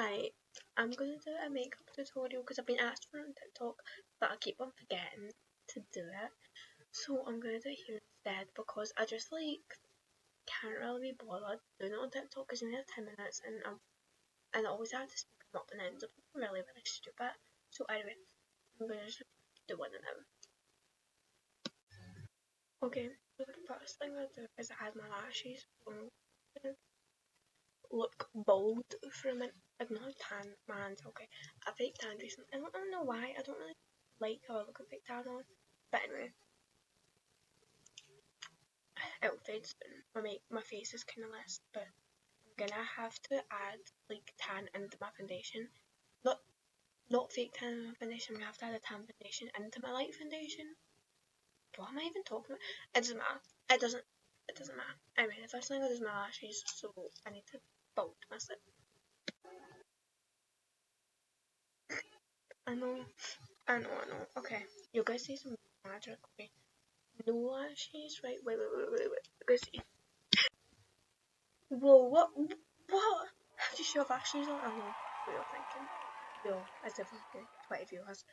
Hi, I'm gonna do a makeup tutorial because I've been asked for it on TikTok, but I keep on forgetting to do it. So I'm gonna do it here instead because I just can't really be bothered doing it on TikTok because you only have 10 minutes and I always have to speak them up and ends up looking really stupid. So anyway, I'm gonna just do one of them. Okay, so the first thing I do is I add my lashes. Look bold for a minute. Ignore tan. My hands okay. I fake tan recently. I don't really know why. I don't really like how I look with fake tan on. But anyway, it'll fade soon. My face is kind of less, but I'm gonna have to add tan into my foundation. Not fake tan in my foundation. I'm gonna have to add a tan foundation into my light foundation. What am I even talking about? It doesn't matter. It doesn't. It doesn't matter. Anyway, the first thing I do is my lashes, so I need to bold my slip. I know. I know. Okay, you guys see some magic. Okay. No lashes, right? Wait. Because whoa, what? How do you show lashes on? I know what you're thinking. Yo, as if 20 viewers.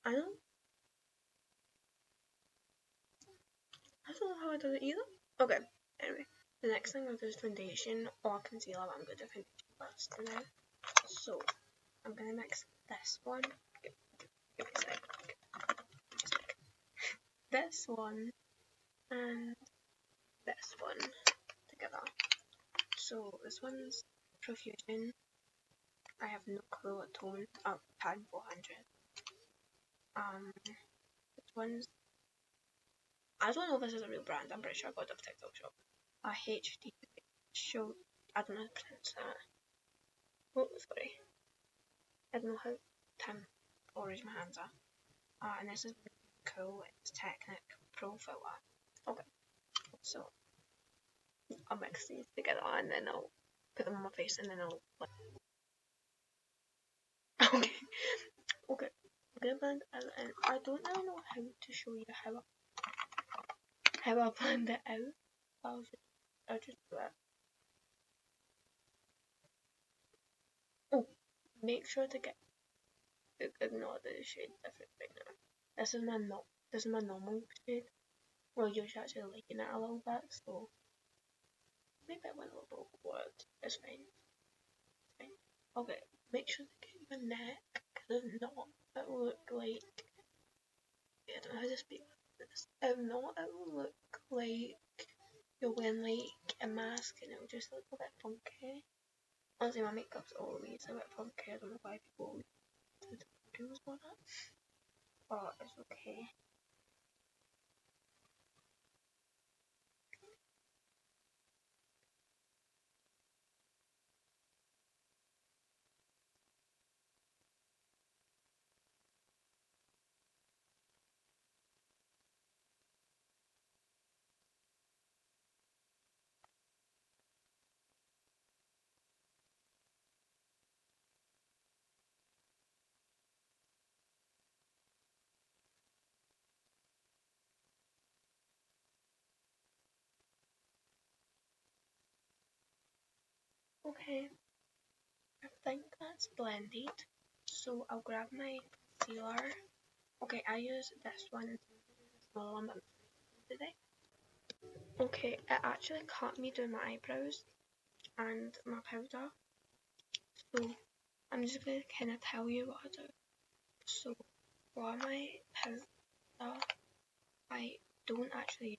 I don't know how I do it either. Okay, anyway, the next thing I'll do is foundation or concealer. But I'm gonna do foundation first now. So I'm gonna mix this one. Give me a sec. This one and this one together. So this one's Profusion. I have no clue what tone. Oh, Pan 400. This one's. I don't know if this is a real brand. I'm pretty sure I got it off TikTok shop. HD show. I don't know how to pronounce that. Oh, sorry. I don't know how time orange my hands are. And this is cool. It's Technic Pro Filter. Okay. So I'll mix these together and then I'll put them on my face and then I'll. Okay. Okay. I'm gonna blend it out, and I don't really know how to show you how I blend it out. I'll just do it. Oh, make sure to ignore the shade difference right now. This is my normal shade. Well, you're actually liking it a little bit, so maybe I went a little bit overboard. It's fine. Okay, make sure to get your neck, because if not, it will look like. I don't know how to speak this. If not, it will look like you're wearing a mask and it'll just look a bit funky. Honestly, my makeup's always a bit funky. I don't know why people always do tutorials for that. But it's okay. Okay, I think that's blended. So I'll grab my concealer. Okay, I use this one, the smaller one, but today. Okay, it actually caught me doing my eyebrows and my powder. So I'm just gonna kind of tell you what I do. So for my powder, I don't actually use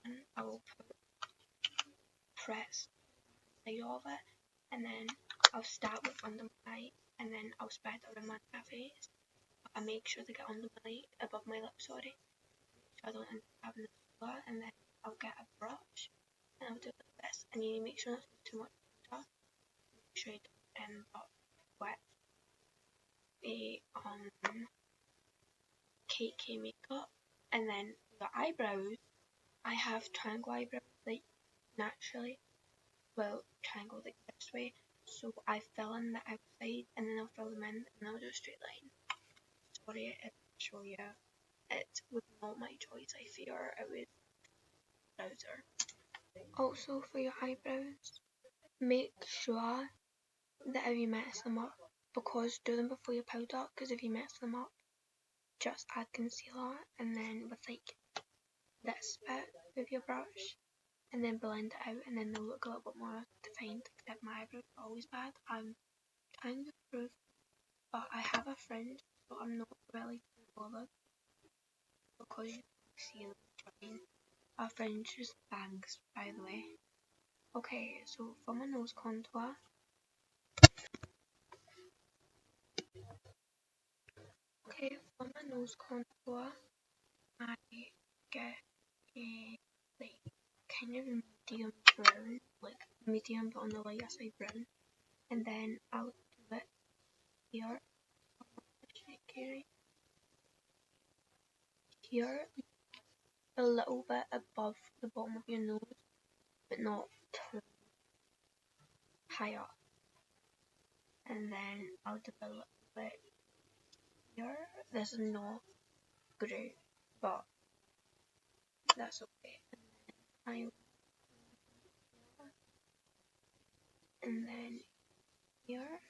one. I will press the side of it, and then I'll start with under my eye, and then I'll spread it around my face. I make sure to get under my above my lip, sorry, so I don't end up having the color. And then I'll get a brush and I'll do it like this. And you need to make sure not to do too much powder. Make sure you don't end up with a cakey makeup. And then the eyebrows, I have triangle eyebrows, like naturally. Well, triangle like this way. So I fill in the outside and then I'll fill them in and then I'll do a straight line. Sorry if I show you. It was not my choice, I fear. It was browser. Also for your eyebrows, make sure that if you mess them up, because do them before you powder, because if you mess them up, just add concealer and then with like this bit with your brush and then blend it out and then they'll look a little bit more defined. If my eyebrows are always bad, I'm trying to improve, but I have a fringe, so I'm not really too bothered because you can see them trying. A fringe is bangs, by the way. Okay, so for my nose contour, I get a like kind of medium brown, like medium but on the lighter side brown, and then I'll do it here, here, a little bit above the bottom of your nose, but not too high up. And then I'll do a little bit here. This is not great, but that's okay. And then here,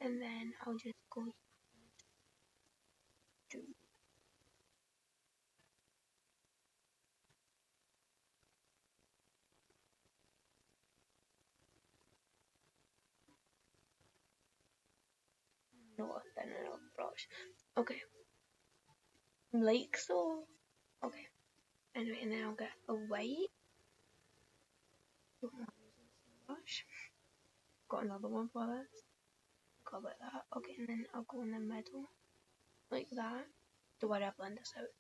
and then I'll just go to not a thin enough brush. Okay, like so. Okay, anyway, and then I'll get a white brush. Got another one for this. Go like that. Okay, and then I'll go in the middle, like that. Do what I blend this out.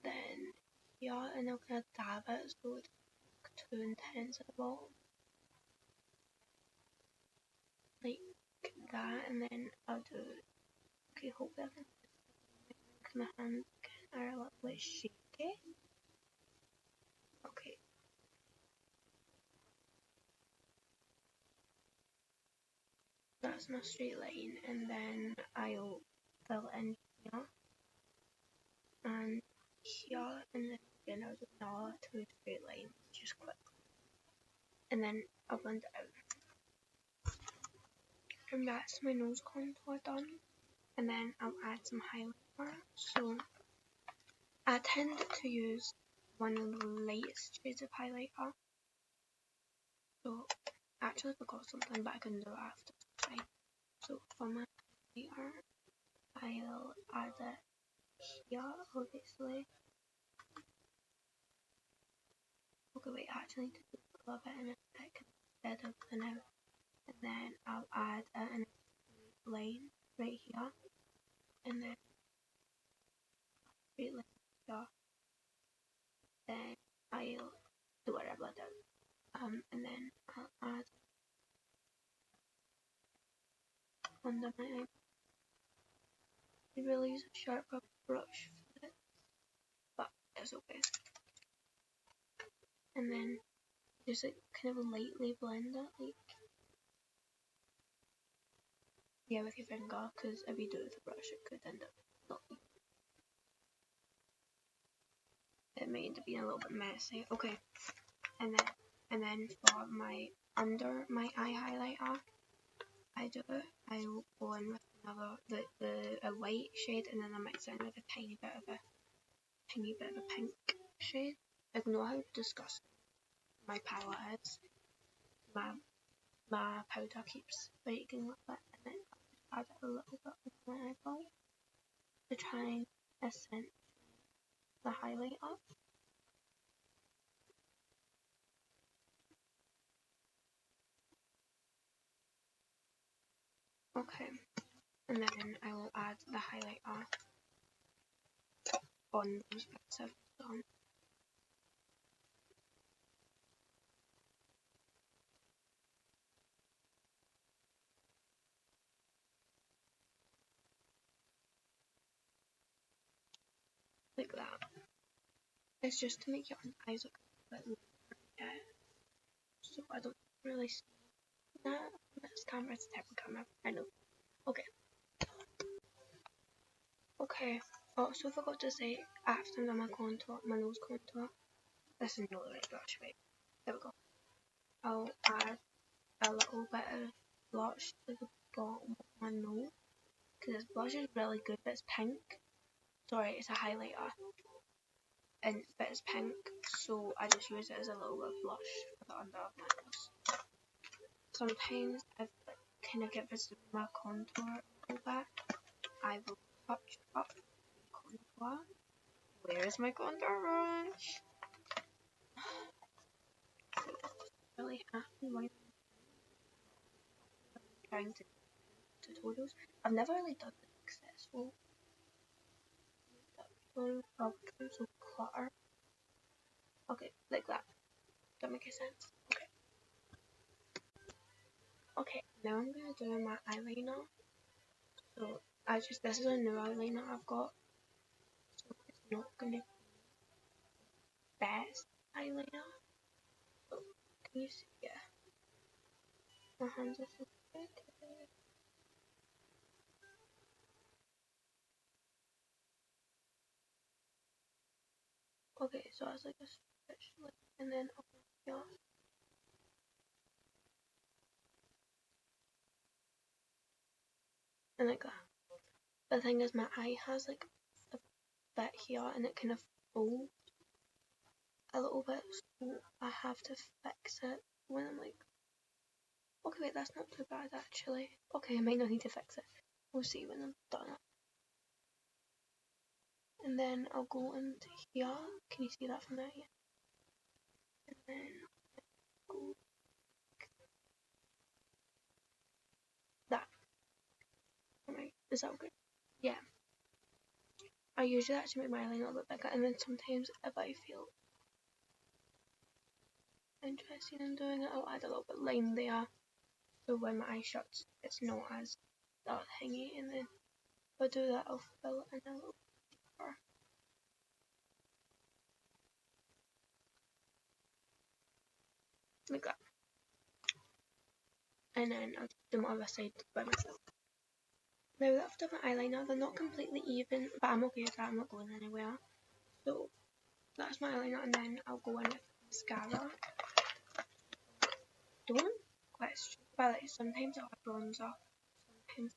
Then yeah, and I'm gonna dab it so it's too intense at the bottom. Like that, and then I'll do okay, hopefully I can my hands are a little bit shaky. Okay. That's my straight line, and then I'll fill in here and here, and then again I'll do another two straight lines just quick, and then I'll blend it out. And that's my nose contour done, and then I'll add some highlighter. So I tend to use one of the lightest shades of highlighter. So actually I forgot something, but I can do it after. Right. So for my highlighter, I'll add it here, obviously. Okay, wait, actually need to do a little bit in a second instead of the now. And then I'll add an line right here, and then straight line here. Then I'll do whatever I do. And then I'll add under my eye. I really use a sharper brush for it, but it's okay. And then just like kind of lightly blend it, like yeah, with your finger, because if you do it with a brush, it could end up not. It may end up being a little bit messy. Okay, and then for my under my eye highlighter, I will go in with another a white shade, and then I mix it in with a tiny bit of a pink shade. Ignore how disgusting my palette is. My powder keeps breaking with it, and then I'll just add it a little bit on my eyeball to try and accent the highlighter. Okay, and then I will add the highlighter on those bits I've done. Like that. It's just to make your eyes look a bit longer, so I don't really see that. This camera is a type of camera, I know. Okay. Okay. Also forgot to say, after my contour, my nose contour, this is not the right brush, right? There we go. I'll add a little bit of blush to the bottom of my nose, because this blush is really good, but it's pink. Sorry, it's a highlighter, but it's pink, so I just use it as a little bit of blush for the under of my nose. Sometimes if it kind of gives my contour a little bit, I will touch up contour. Where is my contour brush? Really happy when I'm trying to do tutorials. I've never really done a successful tutorial of so clutter. Okay, like that. That makes sense. Okay, now I'm gonna do my eyeliner. So this is a new eyeliner I've got. So it's not gonna be best eyeliner. So can you see? Yeah. My hands are so big. Okay, so it's like a stretch, and then up here. And like that. The thing is, my eye has like a bit here, and it kind of folds a little bit, so I have to fix it when I'm like, okay, wait, that's not too bad actually. Okay, I might not need to fix it. We'll see when I'm done. And then I'll go into here. Can you see that from there? Yeah. And then go that. Alright, is that good? Yeah. I usually actually make my eyeliner a little bit bigger, and then sometimes if I feel interested in doing it, I'll add a little bit line there. So when my eye shuts, it's not as thingy, and then if I do that, I'll fill it in a little deeper. Like that. And then I'll do my other side by myself. Now that I've done my eyeliner, they're not completely even, but I'm okay with that, I'm not going anywhere. So that's my eyeliner, and then I'll go in with mascara. Don't question, but like sometimes I'll add bronzer, sometimes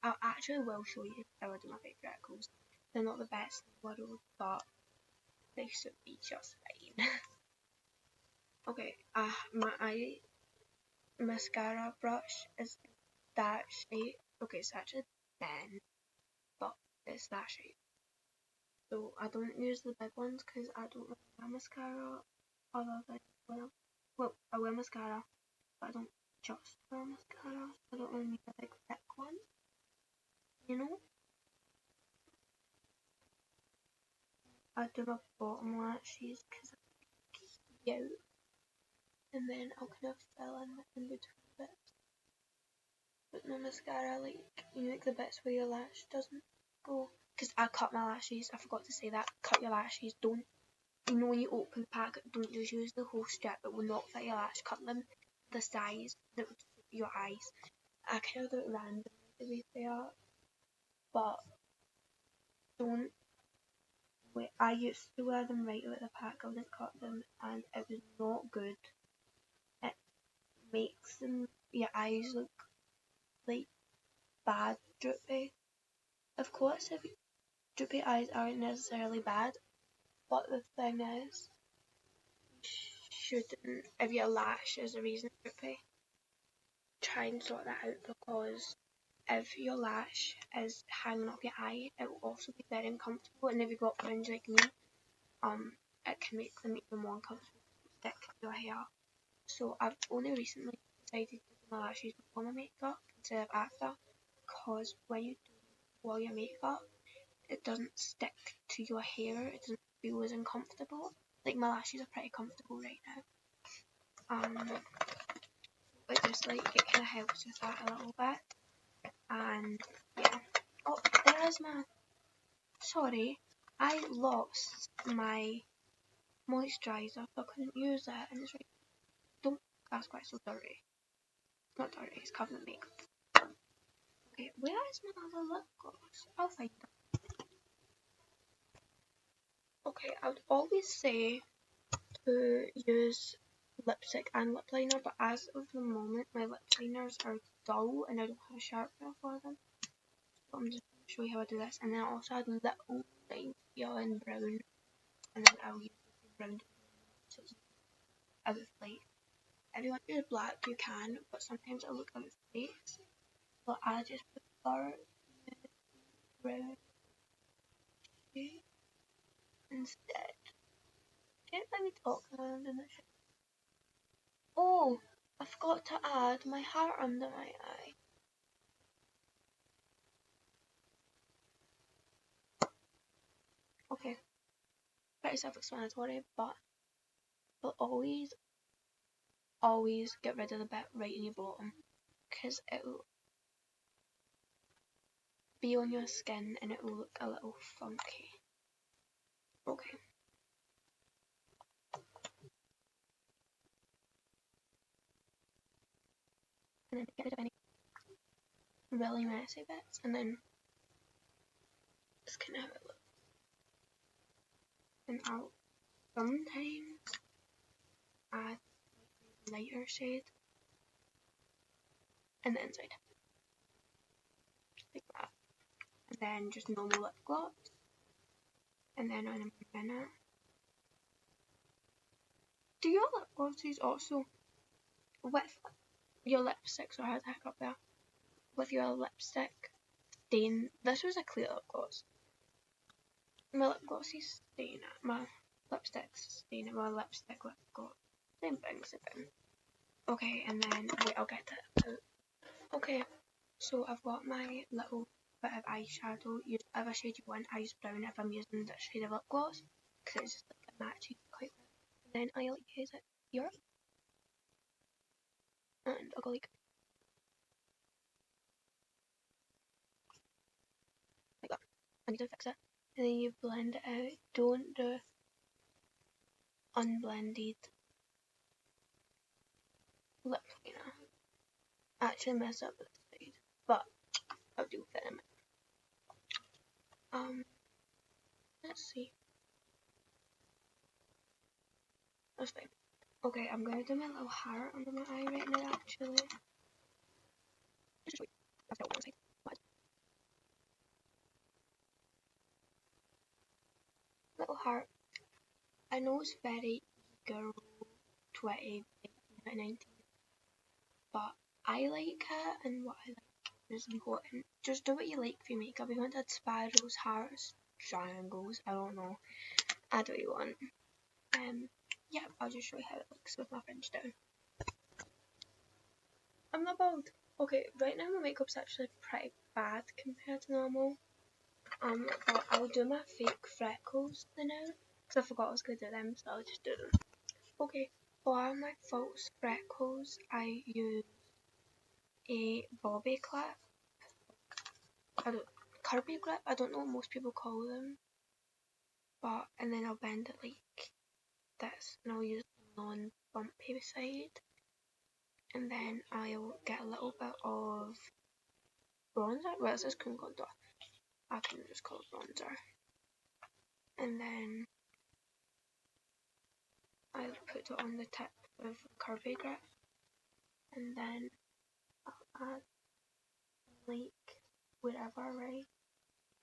I actually will show you how I do my fake freckles. They're not the best in the world, but they should be just fine. Okay, my eye mascara brush is that shape. Okay, it's actually thin, but it's that shape. So I don't use the big ones because I don't really wear mascara other than well, I wear mascara, but I don't just wear mascara. So I don't really need a big thick one, you know. I do my bottom lashes because it's cute, and then I'll kind of fill in between bits. But no mascara, like you make the bits where your lash doesn't go. Because I cut my lashes. I forgot to say that. Cut your lashes. Don't, you know, when you open the packet, don't just use the whole strip. It will not fit your lash. Cut them the size that would fit your eyes. I kind of do it randomly to be fair, but don't. Wait, I used to wear them right out of the pack. I wouldn't cut them, and it was not good. It makes your eyes look like bad droopy. Of course, if droopy eyes aren't necessarily bad, but the thing is, shouldn't, if your lash is a reason droopy, try and sort that out, because if your lash is hanging off your eye, it will also be very uncomfortable, and if you've got fringe like me, it can make them even more uncomfortable to stick to your hair. So I've only recently decided to do my lashes before my makeup instead of after, because when you do all your makeup, it doesn't stick to your hair, it doesn't feel as uncomfortable. Like my lashes are pretty comfortable right now. But just like it kind of helps with that a little bit. And yeah. Oh, there's my. Sorry, I lost my moisturiser, so I couldn't use it. And it's right. Don't ask why it's so dirty. It's not dirty, it's covered in makeup. Okay, where is my other lip gloss? I'll find it. Okay, I would always say to use lipstick and lip liner, but as of the moment my lip liners are dull and I don't have a sharpener for them. So I'm just going to show you how I do this. And then I also add little lines here in brown, and then I'll use the brown to out of light. If you want to use black you can, but sometimes it'll look out of place. So I just prefer brown instead. Can't let me talk around in this. Oh, I forgot to add my heart under my eye. Okay, pretty self-explanatory, but always get rid of the bit right in your bottom, because it'll be on your skin and it will look a little funky. Okay. And then get rid of any really messy bits, and then just kind of have it look. And I'll sometimes add lighter shade in the inside, like that. And then just normal lip gloss, and then in a minute. Do your lip glosses also with your lipstick? So I had a hiccup there. With your lipstick stain. This was a clear lip gloss. My lip gloss is staying at my lipstick's staying at my lip gloss. Same thing. Okay, and then wait, I'll get it out. Okay, so I've got my little bit of eyeshadow. Use whatever shade you want. I use brown if I'm using this shade of lip gloss, because it's just like it matches quite well. And then I'll use it here, and I'll go like that. I need to fix it. And then you blend it out. Don't do unblended lip liner. Actually mess up the side, but I'll do it in a minute. Let's see. That's fine. Okay, I'm gonna do my little heart under my eye right now, actually. Just show you. I've got one side. Little heart. I know it's very girl 2019, but I like it, and what I like is important. Just do what you like for your makeup. If you want to add spirals, hearts, triangles, I don't know. Add what you want. Yeah, I'll just show you how it looks with my fringe down. I'm not bald. Okay, right now my makeup's actually pretty bad compared to normal. But I'll do my fake freckles now, because I forgot I was going to do them, so I'll just do them. Okay, for my false freckles, I use a bobby clip. Kirby grip, I don't know what most people call them. And then I'll bend it like this, and I'll use the non-bumpy side. And then I'll get a little bit of bronzer. Well, it says cream contour. I can just call it bronzer. And then I'll put it on the tip of Kirby grip. And then I'll add like whatever, right?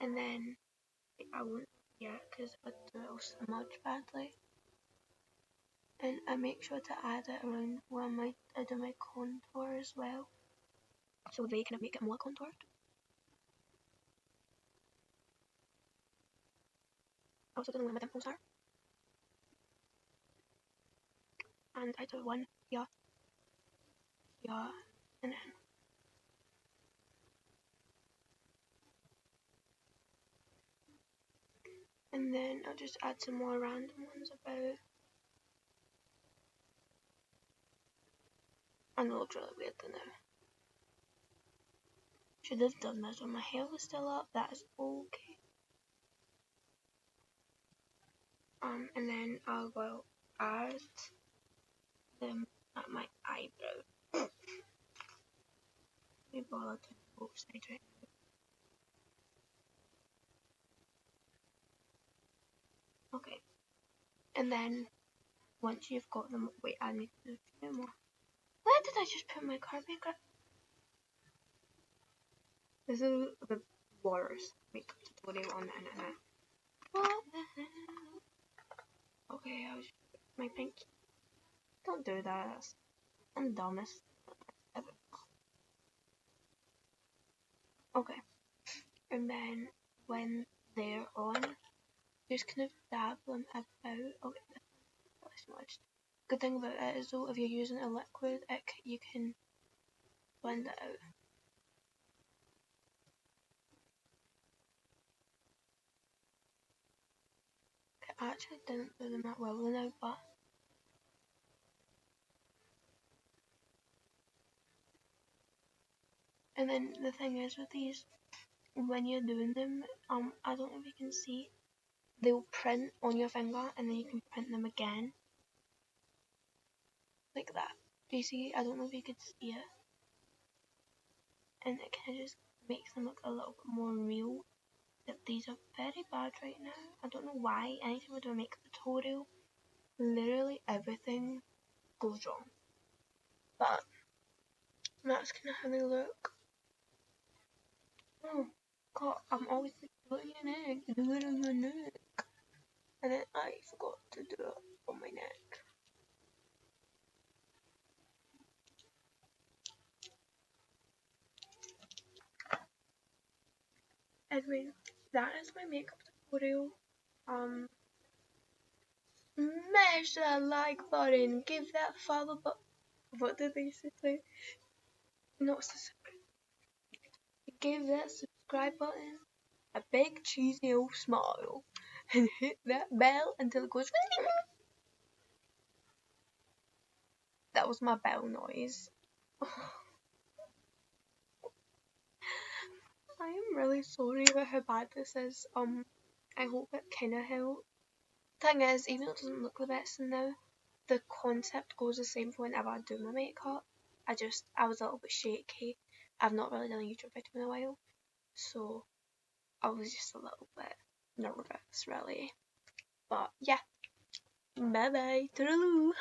And then I won't yet because I do it will smudge badly. And I make sure to add it around where I do my contour as well, so they kind of make it more contoured. Also doing where my dimples are. And I do one here, and then I'll just add some more random ones about. And it looks really weird now. Should have done this when my hair was still up, that is okay. And then I will add them at my eyebrow. Maybe I'll do both sides right now. Okay. And then once you've got them, wait, I need to do a few more. Where did I just put my card maker? This is the worst makeup tutorial on the internet. What the hell? Okay, I was my pinky. Don't do that. I'm dumbest ever. Okay, and then when they're on, just kind of dab them about. Okay, that's much. Good thing about it is though, if you're using a liquid, you can blend it out. I actually didn't do them that well now, but and then the thing is with these, when you're doing them, I don't know if you can see, they'll print on your finger and then you can print them again. Like that. Do you see? I don't know if you could see it. And it kind of just makes them look a little bit more real. But these are very bad right now. I don't know why. Anytime I do a makeup tutorial, literally everything goes wrong. But that's kind of how they look. Oh god, I'm always like, do it on your neck, do it on your neck. And then I forgot to do it on my neck. Anyway, that is my makeup tutorial. Smash that like button, give that follow button. What did they say? Not subscribe. Give that subscribe button a big cheesy old smile and hit that bell until it goes. That was my bell noise. I am really sorry about how bad this is. I hope it kinda helped. Thing is, even though it doesn't look the best now, the concept goes the same for whenever I do my makeup. I was a little bit shaky. I've not really done a YouTube video in a while, so I was just a little bit nervous, really. But yeah, bye bye, toodaloo.